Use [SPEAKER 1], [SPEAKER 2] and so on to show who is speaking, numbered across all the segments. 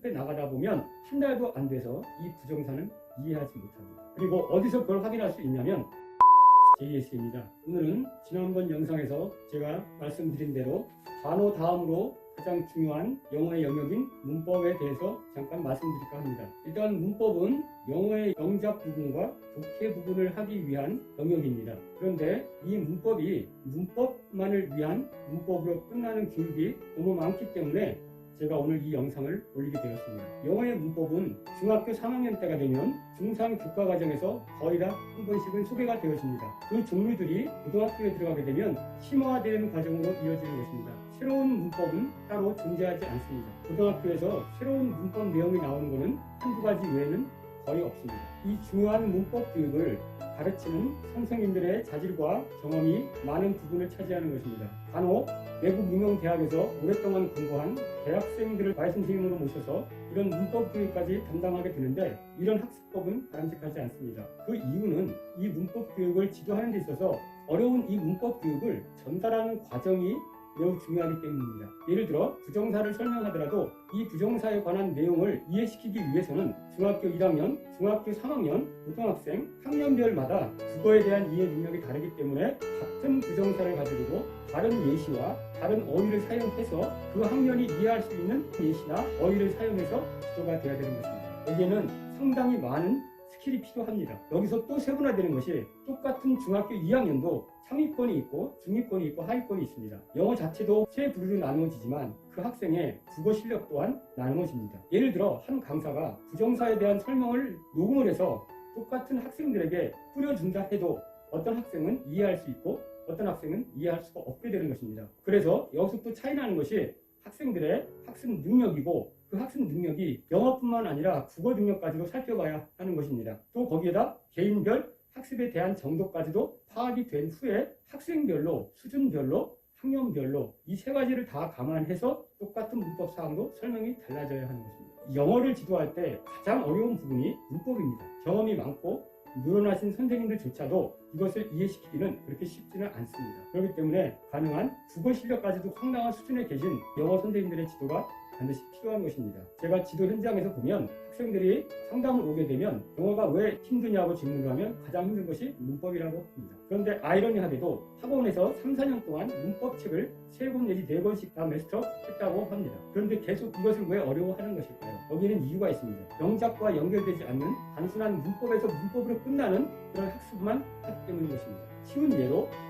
[SPEAKER 1] 학습해 나가다 보면 한 달도 안 돼서 이 부정사는 이해하지 못합니다. 그리고 어디서 그걸 확인할 수 있냐면 JS입니다. 오늘은 지난번 영상에서 제가 말씀드린 대로 단어 다음으로 가장 중요한 영어의 영역인 문법에 대해서 잠깐 말씀드릴까 합니다. 일단 문법은 영어의 영작 부분과 독해 부분을 하기 위한 영역입니다. 그런데 이 문법이 문법만을 위한 문법으로 끝나는 교육이 너무 많기 때문에 제가 오늘 이 영상을 올리게 되었습니다. 영어의 문법은 중학교 3학년 때가 되면 중3 교과과정에서 거의 다 한 번씩은 소개가 되어집니다. 그 종류들이 고등학교에 들어가게 되면 심화되는 과정으로 이어지는 것입니다. 새로운 문법은 따로 존재하지 않습니다. 고등학교에서 새로운 문법 내용이 나오는 것은 한두 가지 외에는 거의 없습니다. 이 중요한 문법 교육을 가르치는 선생님들의 자질과 경험이 많은 부분을 차지하는 것입니다. 간혹 외국 유명 대학에서 오랫동안 공부한 대학생들을 말씀선생님으로 모셔서 이런 문법 교육까지 담당하게 되는데 이런 학습법은 바람직하지 않습니다. 그 이유는 이 문법 교육을 지도하는 데 있어서 어려운 이 문법 교육을 전달하는 과정이 매우 중요하기 때문입니다. 예를 들어 부정사를 설명하더라도 이 부정사에 관한 내용을 이해시키기 위해서는 중학교 1학년, 중학교 3학년, 고등학생, 학년별마다 국어에 대한 이해 능력이 다르기 때문에 같은 부정사를 가지고 다른 예시와 다른 어휘를 사용해서 그 학년이 이해할 수 있는 예시나 어휘를 사용해서 지도가 되어야 되는 것입니다. 여기에는 상당히 많은 스킬이 필요합니다. 여기서 또 세분화되는 것이 똑같은 중학교 2학년도 상위권이 있고 중위권이 있고 하위권이 있습니다. 영어 자체도 세 부류로 나누어지지만 그 학생의 국어 실력 또한 나누어집니다. 예를 들어 한 강사가 부정사에 대한 설명을 녹음을 해서 똑같은 학생들에게 뿌려준다 해도 어떤 학생은 이해할 수 있고 어떤 학생은 이해할 수가 없게 되는 것입니다. 그래서 여기서 또 차이 나는 것이 학생들의 학습 능력이고 그 학습 능력이 영어뿐만 아니라 국어 능력까지도 살펴봐야 하는 것입니다. 또 거기에다 개인별 학습에 대한 정도까지도 파악이 된 후에 학생별로, 수준별로, 학년별로 이 세 가지를 다 감안해서 똑같은 문법 사항도 설명이 달라져야 하는 것입니다. 영어를 지도할 때 가장 어려운 부분이 문법입니다. 경험이 많고 늘어나신 선생님들조차도 이것을 이해시키기는 그렇게 쉽지는 않습니다. 그렇기 때문에 가능한 국어 실력까지도 상당한 수준에 계신 영어 선생님들의 지도가 반드시 필요한 것입니다. 제가 지도 현장에서 보면 학생들이 상담을 오게 되면 영어가 왜 힘드냐고 질문을 하면 가장 힘든 것이 문법이라고 합니다. 그런데 아이러니하게도 학원에서 3, 4년 동안 문법책을 3권 내지 4권씩 다 마스터했다고 합니다. 그런데 계속 이것을 왜 어려워하는 것일까요? 여기에는 이유가 있습니다. 명작과 연결되지 않는 단순한 문법에서 문법으로 끝나는 그런 학습만 하기 때문인 것입니다. 쉬운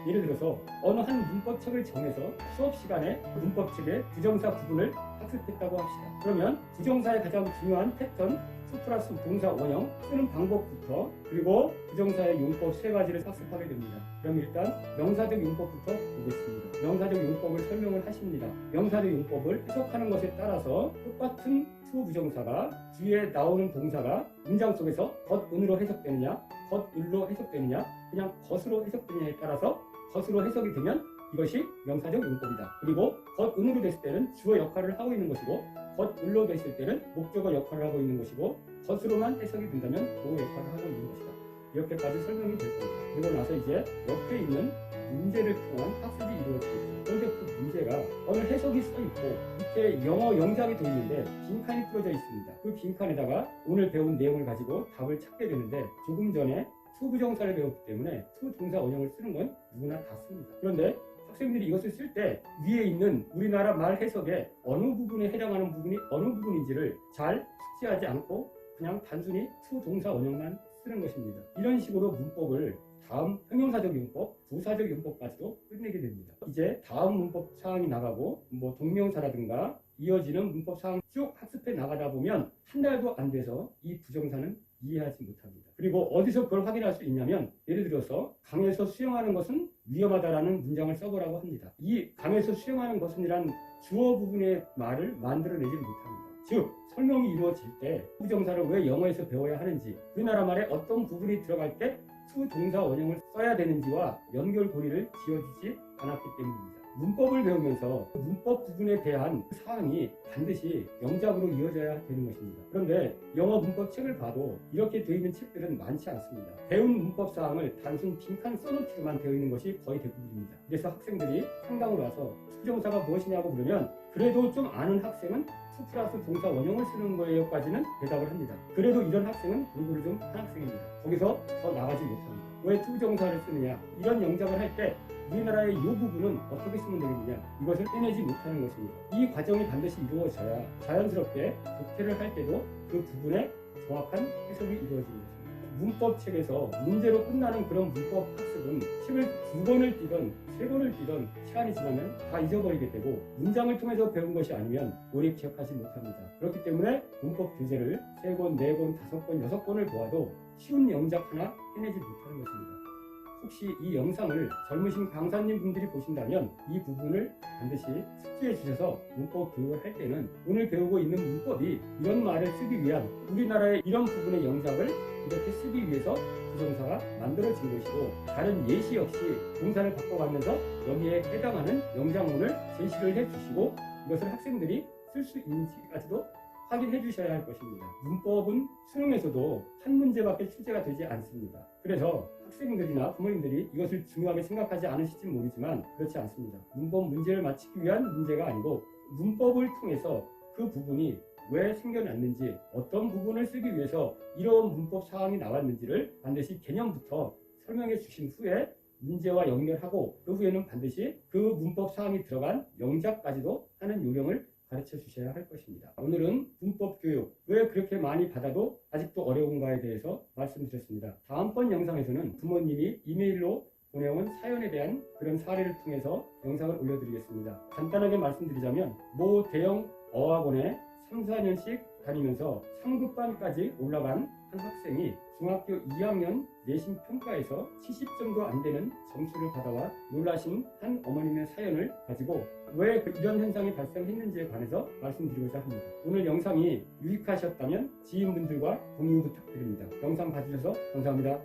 [SPEAKER 1] 예를 들어서 어느 한 문법책을 정해서 수업 시간에 그 문법책의 부정사 부분을 학습했다고 합시다. 그러면 부정사의 가장 중요한 패턴, to 플러스 동사 원형 쓰는 방법부터 그리고 부정사의 용법 3가지를 학습하게 됩니다. 그럼 일단 명사적 용법부터 보겠습니다. 명사적 용법을 설명을 하십니다. 명사적 용법을 해석하는 것에 따라서 똑같은 to 부정사가 뒤에 나오는 동사가 문장 속에서 겉은으로 해석되느냐 겉을로 해석되느냐 그냥 겉으로 해석되느냐에 따라서 겉으로 해석이 되면 이것이 명사적 용법이다. 그리고 겉은으로 됐을 때는 주어 역할을 하고 있는 것이고 겉을로 됐을 때는 목적어 역할을 하고 있는 것이고 겉으로만 해석이 된다면 보호 역할을 하고 있는 것이다. 이렇게까지 설명이 될 겁니다. 그리고 나서 이제 옆에 있는 문제를 통한 학습이 이루어지겠죠. 그런데 그 문제가 어느 해석이 써 있고 밑에 영어 영작이 되어 있는데 빈칸이 풀어져 있습니다. 그 빈칸에다가 오늘 배운 내용을 가지고 답을 찾게 되는데 조금 전에 to 부정사를 배웠기 때문에 to 동사 원형을 쓰는 건 누구나 다 씁니다. 그런데 학생들이 이것을 쓸 때 위에 있는 우리나라 말 해석의 어느 부분에 해당하는 부분이 어느 부분인지를 잘 숙지하지 않고 그냥 단순히 to 동사 원형만 쓰는 것입니다. 이런 식으로 문법을 다음 형용사적 용법, 부사적 용법까지도 끝내게 됩니다. 이제 다음 문법 사항이 나가고 동명사라든가 이어지는 문법 사항 쭉 학습해 나가다 보면 한 달도 안 돼서 이 부정사는 이해하지 못합니다. 그리고 어디서 그걸 확인할 수 있냐면 예를 들어서 강에서 수영하는 것은 위험하다라는 문장을 써보라고 합니다. 이 강에서 수영하는 것은이란 주어 부분의 말을 만들어내지 못합니다. 즉 설명이 이루어질 때 부정사를 왜 영어에서 배워야 하는지 우리나라 말에 어떤 부분이 들어갈 때 to 동사 원형을 써야 되는지와 연결고리를 지어주지 않았기 때문입니다. 문법을 배우면서 문법 부분에 대한 사항이 반드시 영작으로 이어져야 되는 것입니다. 그런데 영어 문법 책을 봐도 이렇게 되어 있는 책들은 많지 않습니다. 배운 문법 사항을 단순 빈칸 써놓기로만 되어 있는 것이 거의 대부분입니다. 그래서 학생들이 상담을 와서 부정사가 무엇이냐고 물으면 그래도 좀 아는 학생은 to 플러스 동사 원형을 쓰는 거예요까지는 대답을 합니다. 그래도 이런 학생은 공부를 좀 한 학생입니다. 거기서 더 나가지 못합니다. 왜 to 정사를 쓰느냐? 이런 영작을 할 때 우리나라의 이 부분은 어떻게 쓰면 되겠느냐? 이것을 해내지 못하는 것입니다. 이 과정이 반드시 이루어져야 자연스럽게 독해를 할 때도 그 부분에 정확한 해석이 이루어지는 것입니다. 문법 책에서 문제로 끝나는 그런 문법 학습은 책을 2번을 띄던 3번을 띄던 시간이 지나면 다 잊어버리게 되고 문장을 통해서 배운 것이 아니면 오래 기억하지 못합니다. 그렇기 때문에 문법 교재를 3권, 4권, 5권, 6권을 보아도 쉬운 영작 하나 해내지 못하는 것입니다. 혹시 이 영상을 젊으신 강사님 분들이 보신다면 이 부분을 반드시 숙지해 주셔서 문법 교육을 할 때는 오늘 배우고 있는 문법이 이런 말을 쓰기 위한 우리나라의 이런 부분의 영작을 이렇게 쓰기 위해서 부정사가 만들어진 것이고 다른 예시 역시 동사를 바꿔가면서 여기에 해당하는 영작문을 제시를 해주시고 이것을 학생들이 쓸 수 있는지까지도 확인해 주셔야 할 것입니다. 문법은 수능에서도 한 문제밖에 출제가 되지 않습니다. 그래서 학생들이나 부모님들이 이것을 중요하게 생각하지 않으실지 모르지만 그렇지 않습니다. 문법 문제를 맞히기 위한 문제가 아니고 문법을 통해서 그 부분이 왜 생겨났는지 어떤 부분을 쓰기 위해서 이런 문법 사항이 나왔는지를 반드시 개념부터 설명해 주신 후에 문제와 연결하고 그 후에는 반드시 그 문법 사항이 들어간 영작까지도 하는 요령을 가르쳐 주셔야 할 것입니다. 오늘은 문법 교육 왜 그렇게 많이 받아도 아직도 어려운가에 대해서 말씀드렸습니다. 다음번 영상에서는 부모님이 이메일로 보내온 사연에 대한 그런 사례를 통해서 영상을 올려드리겠습니다. 간단하게 말씀드리자면 모 대형 어학원에 3, 4년씩 다니면서 상급반까지 올라간 한 학생이 중학교 2학년 내신 평가에서 70점도 안 되는 점수를 받아와 놀라신 한 어머님의 사연을 가지고 왜 이런 현상이 발생했는지에 관해서 말씀드리고자 합니다. 오늘 영상이 유익하셨다면 지인분들과 공유 부탁드립니다. 영상 봐주셔서 감사합니다.